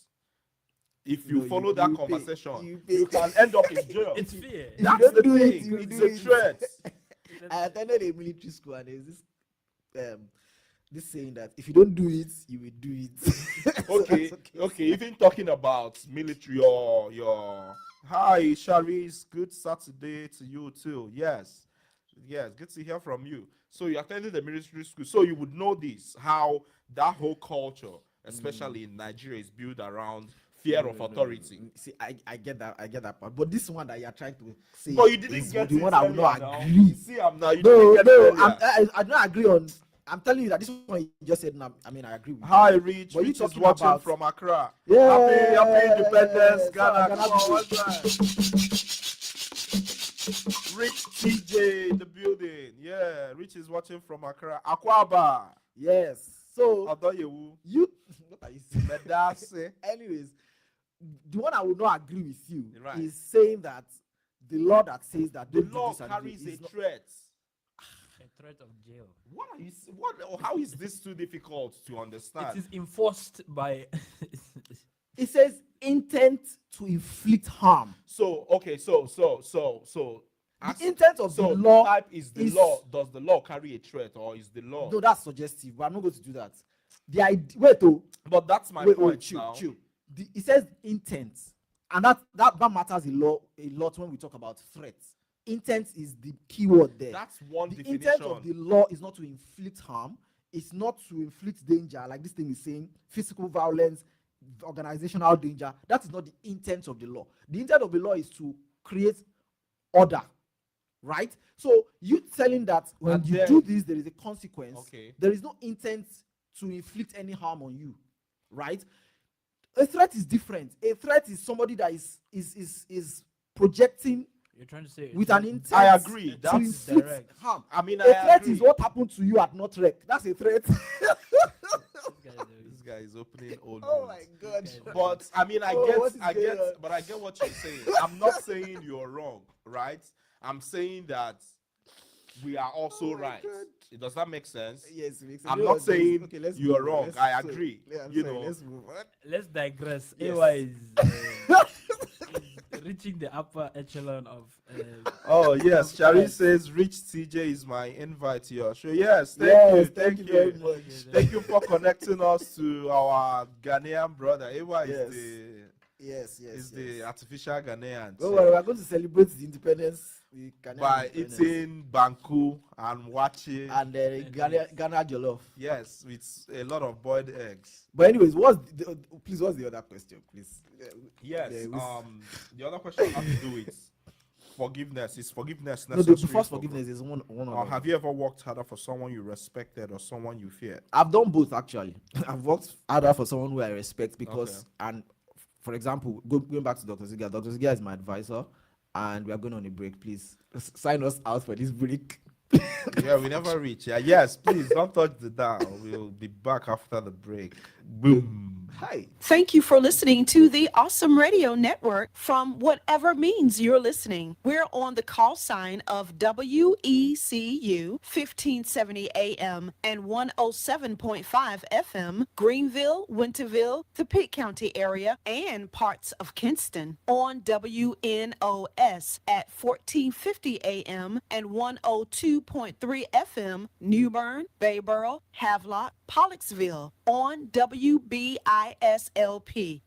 If you No, follow that you pay. conversation, You pay. you can end up in jail. It's fear. If That's you don't the do it, thing. you It's do a it. threat. I attended a military school, and there's this saying that if you don't do it, you will do it. So Okay, that's okay. Even talking about military or your hi Sharice, good Saturday to you too. Yes, good to hear from you. So you attended the military school, so you would know this how that whole culture, especially in Nigeria, is built around fear of authority. See, I get that part, but this one that you're trying to say, But you didn't is get the it one I will not earlier now. agree. You see, I'm now. You didn't get it earlier. I don't agree on. I'm telling you that this one you just said. Now, I mean, I agree with. Hi, Rich. But you Rich is talking watching about- from Accra. Yeah, Happy Independence, Ghana. Ghana. Come on, what's that? Rich TJ in the building. Yeah, Rich is watching from Accra. Akwaba. Yes. So Adoyewu. you, what are you saying? Medase. Anyways, the one I would not agree with you Right. is saying that the law that says that The don't do law this and carries do a is not- threat. A threat of jail. What are you? What? How is this too difficult to understand? It is enforced by. It says intent to inflict harm. So okay, so The intent of so the law type is the is- law. Does the law carry a threat, or is the law? No, that's suggestive, but I'm not going to do that. The idea, wait, oh, But that's my wait, point chill, now. chill. It says intent, and that matters a lot when we talk about threats. Intent is the key word there. That's one The definition. intent of the law is not to inflict harm. It's not to inflict danger, like this thing is saying, physical violence, organizational danger. That is not the intent of the law. The intent of the law is to create order, right? So you telling that when And you then- do this, there is a consequence. Okay. There is no intent to inflict any harm on you, right? A threat is different. A threat is somebody that is projecting You're trying to say with an threat- intent I agree. to That's inflict direct. harm. I mean, A I threat agree. is what happened to you at not wreck. That's a threat. This guy is opening old Oh wounds. my god. But I mean, Oh, what is going on? but I get what you're saying. I'm not saying you're wrong, right? I'm saying that we are also Oh my right. God. Does that make sense? Yes, it makes sense. I'm You know not what, let's- saying okay, let's you're move on. wrong. Let's- I so, agree. yeah, I'm You sorry, know, let's move on. Let's digress. Yes. AY is reaching the upper echelon of. Oh yes, of Shari threats. says Rich TJ is my invite to your show. Yes, Yes, thank you. very much. Thank you for connecting us to our Ghanaian brother. Ewa Yes. is Yes, the artificial Ghanaian. Don't worry, we're going to celebrate the independence, the Ghanaian by independence. eating banku and watching. And Ghana Jollof. Yes, with a lot of boiled eggs. But anyways, what's the other question, please? Yes. Yeah, The other question has to do with forgiveness. Is forgiveness No, necessary? the first forgiveness is one Or of have you ever worked harder for someone you respected or someone you feared? I've done both actually. I've worked harder for someone who I respect because, and for example, going back to Dr. Ziga. Dr. Ziga is my advisor, and we are going on a break. Please sign us out for this break. Yeah, we never reach. Yeah, yes, please don't touch the dial. We'll be back after the break. Boom. Hi. Thank you for listening to the Awesome Radio Network from whatever means you're listening. We're on the call sign of WECU 1570 AM and 107.5 FM, Greenville, Winterville, the Pitt County area, and parts of Kinston. On WNOS at 1450 AM and 102.3 FM, New Bern, Bayboro, Havelock, Pollocksville. On WBISLP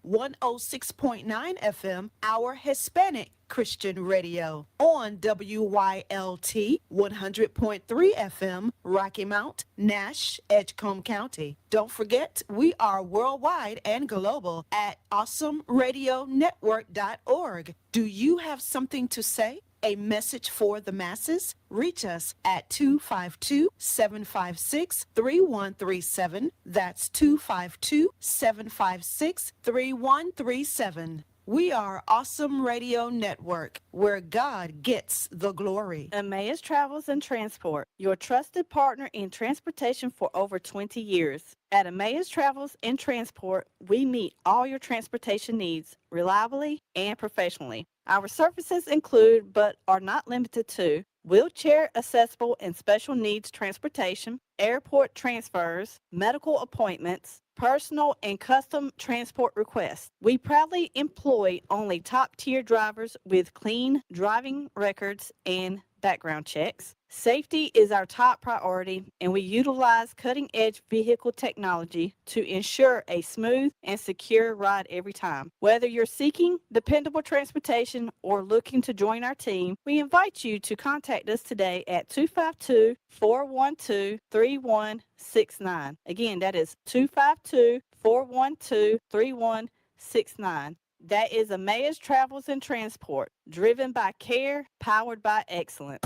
106.9 FM, our Hispanic Christian radio. On WYLT 100.3 FM, Rocky Mount, Nash, Edgecombe County. Don't forget, we are worldwide and global at awesomeradionetwork.org. Do you have something to say? A message for the masses? Reach us at 252-756-3137. That's 252-756-3137. We are Awesome Radio Network, where God gets the glory. Emmaus Travels and Transport, your trusted partner in transportation for over 20 years. At Emmaus Travels and Transport, we meet all your transportation needs reliably and professionally. Our services include, but are not limited to, wheelchair accessible and special needs transportation, airport transfers, medical appointments, personal and custom transport requests. We proudly employ only top-tier drivers with clean driving records and background checks. Safety is our top priority, and we utilize cutting-edge vehicle technology to ensure a smooth and secure ride every time. Whether you're seeking dependable transportation or looking to join our team, we invite you to contact us today at 252-412-3169. Again, that is 252-412-3169. That is Emmaus Travels and Transport, driven by care, powered by excellence.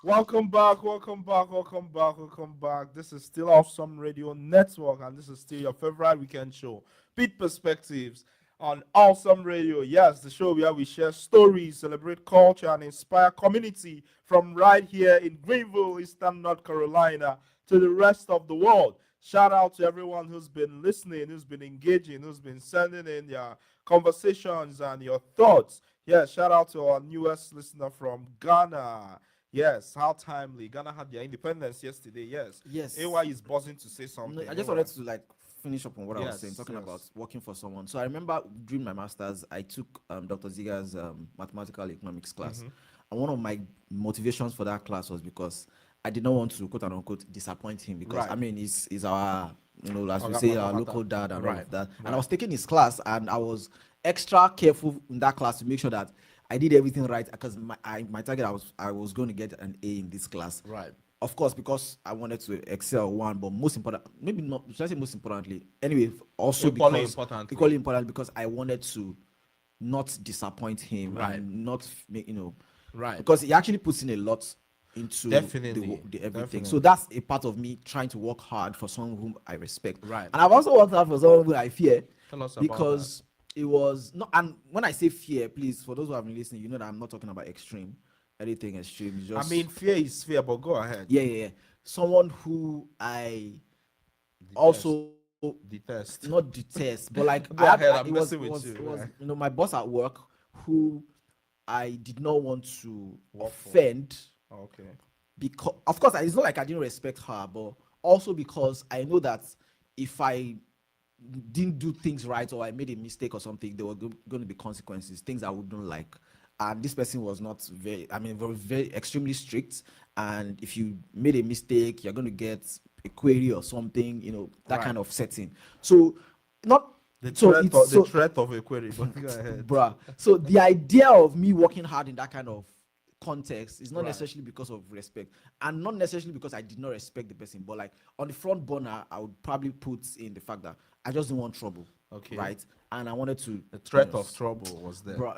Welcome back. This is still Awesome Radio Network, and this is still your favorite weekend show, Pitt Perspectives on Awesome Radio. Yes, the show where we share stories, celebrate culture, and inspire community from right here in Greenville, Eastern North Carolina, to the rest of the world. Shout out to everyone who's been listening, who's been engaging, who's been sending in your conversations and your thoughts. Yeah, shout out to our newest listener from Ghana. Yes, how timely. Ghana had their independence yesterday. Yes. Yes. AY is buzzing to say No, something. I just AY. wanted to finish up on what I was Yes, saying, talking yes. about working for someone. So I remember during my master's, I took Dr. Ziga's mathematical economics class. And one of my motivations for that class was because I did not want to, quote unquote, disappoint him because, Right. I mean, he's our, as we Oga say, Pata our Pata. local dad and all Right, of that. right. And I was taking his class and I was extra careful in that class to make sure that I did everything right because my target, I was going to get an A in this class. Right. of course, because I wanted to excel one, but most important, maybe not, should I say most importantly? Anyway, also Equally because importantly. equally important because I wanted to not disappoint him Right. and not make, Right. because he actually puts in a lot into Definitely, the everything. definitely. So that's a part of me trying to work hard for someone whom I respect. Right. And I've also worked hard for someone who I fear Tell us about because it was not. And when I say fear, please, for those who have been listening, you know that I'm not talking about extreme, anything extreme. It's that. I just mean, fear is fear, but go ahead. yeah. Someone who I Detest. also Detest. not detest, but like Go ahead, I'm it was, messing with was, you, it was yeah. my boss at work who I did not want to Work for. offend Okay. because, of course, it's not like I didn't respect her, but also because I know that if I didn't do things right or I made a mistake or something, there were going to be consequences, things I wouldn't like. And this person was not very extremely strict. And if you made a mistake, you're going to get a query or something, that Right. kind of setting. So, not The so threat, it's of, so, the threat of a query, but go ahead. bruh. So the idea of me working hard in that kind of context is not Right. necessarily because of respect, and not necessarily because I did not respect the person, but like on the front burner, I would probably put in the fact that I just didn't want trouble. Okay. Right. And I wanted to The threat of trouble was there. bro.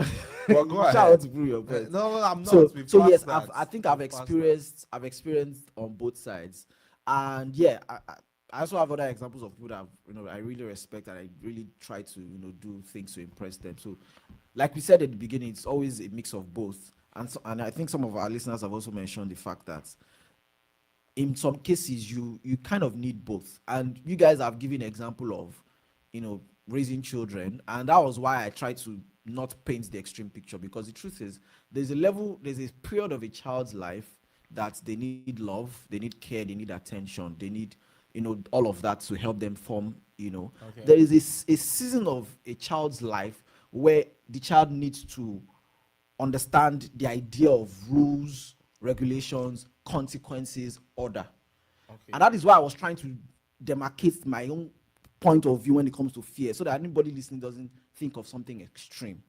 But go Shout ahead. out to prove your point. No, I'm not. So We've so passed yes, that. I think I've We've passed that. experienced on both sides, and yeah, I also have other examples of people that I really respect and I really try to do things to impress them. So, like we said at the beginning, it's always a mix of both, and I think some of our listeners have also mentioned the fact that in some cases you kind of need both, and you guys have given example of raising children, and that was why I tried to not paint the extreme picture, because the truth is there's a period of a child's life that they need love, they need care, they need attention, they need all of that to help them form. Okay. There is a season of a child's life where the child needs to understand the idea of rules, regulations, consequences, order. Okay. And that is why I was trying to demarcate my own point of view when it comes to fear, so that anybody listening doesn't think of something extreme.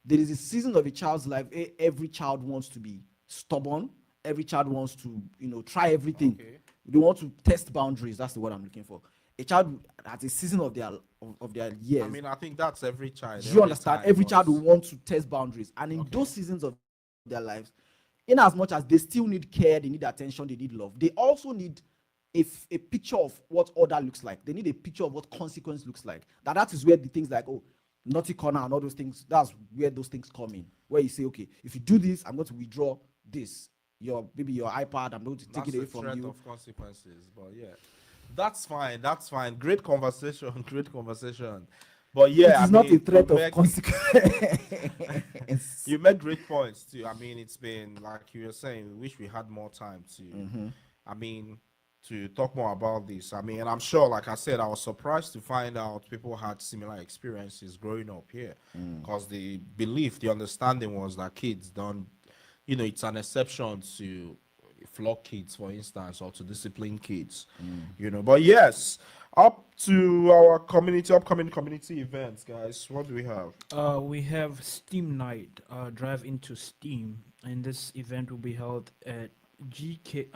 There is a season of a child's life. Every child wants to be stubborn. Every child wants to, try everything. Okay. They want to test boundaries. That's the word I'm looking for. A child at a season of their years. I mean, I think that's every child. You understand? time, Every but- child will want to test boundaries, and in those seasons of their lives, in as much as they still need care, they need attention, they need love, they also need a picture of what order looks like. They need a picture of what consequence looks like. That is where the things like naughty corner and all those things, that's where those things come in. Where you say, okay, if you do this, I'm going to withdraw this. Your iPad, I'm going to take it away from you. Of consequences, but yeah, that's fine. That's fine. Great conversation. Great conversation. But yeah, It is not a threat of consequence. You make great points too. I mean, it's been like you were saying. We wish we had more time to. I mean, to talk more about this. I mean, and I'm sure, like I said, I was surprised to find out people had similar experiences growing up here, because the understanding was that kids don't, it's an exception to flog kids, for instance, or to discipline kids, But yes, up to our upcoming community events, guys. What do we have? We have Steam Night, Drive into Steam, and this event will be held at GR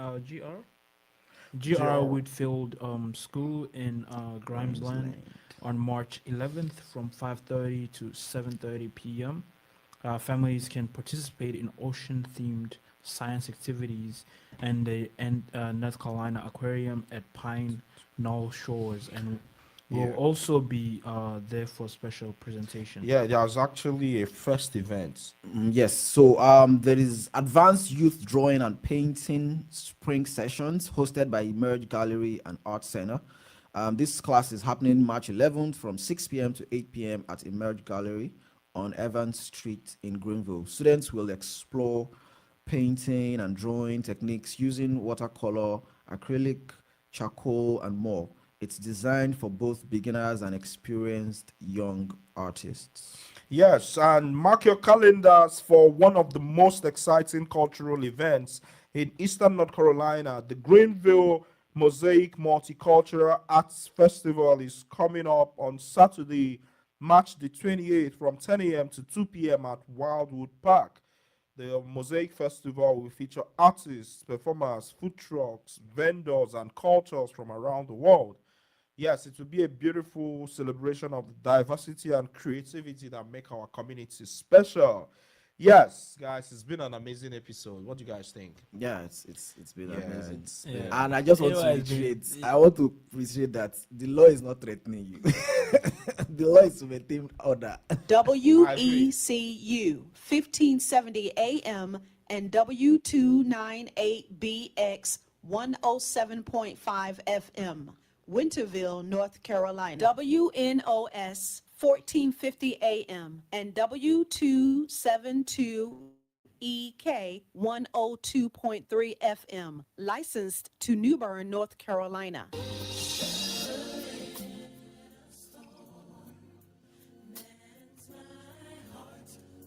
Whitfield School in Grimesland on March 11th from 5:30 to 7:30 p.m. Families can participate in ocean-themed science activities and the North Carolina Aquarium at Pine Knoll Shores, and will also be there for special presentation. Yeah, there's actually a first event. Yes. So there is advanced youth drawing and painting spring sessions hosted by Emerge Gallery and Art Center. This class is happening March 11th from 6 p.m. to 8 p.m. at Emerge Gallery on Evans Street in Greenville. Students will explore painting and drawing techniques using watercolor, acrylic, charcoal, and more. It's designed for both beginners and experienced young artists. Yes, and mark your calendars for one of the most exciting cultural events in Eastern North Carolina. The Greenville Mosaic Multicultural Arts Festival is coming up on Saturday, March the 28th from 10 a.m. to 2 p.m. at Wildwood Park. The Mosaic Festival will feature artists, performers, food trucks, vendors, and cultures from around the world. Yes, it will be a beautiful celebration of the diversity and creativity that make our community special. Yes, guys, it's been an amazing episode. What do you guys think? Yeah, it's been Yeah, amazing. it's Yeah. been. And I just want to AY has been- reiterate. I want to appreciate that the law is not threatening you. The law is to maintain order. WECU 1570 AM and W298BX 107.5 FM, Winterville, North Carolina. WNOS 1450 AM and W272EK 102.3 FM, licensed to New Bern, North Carolina.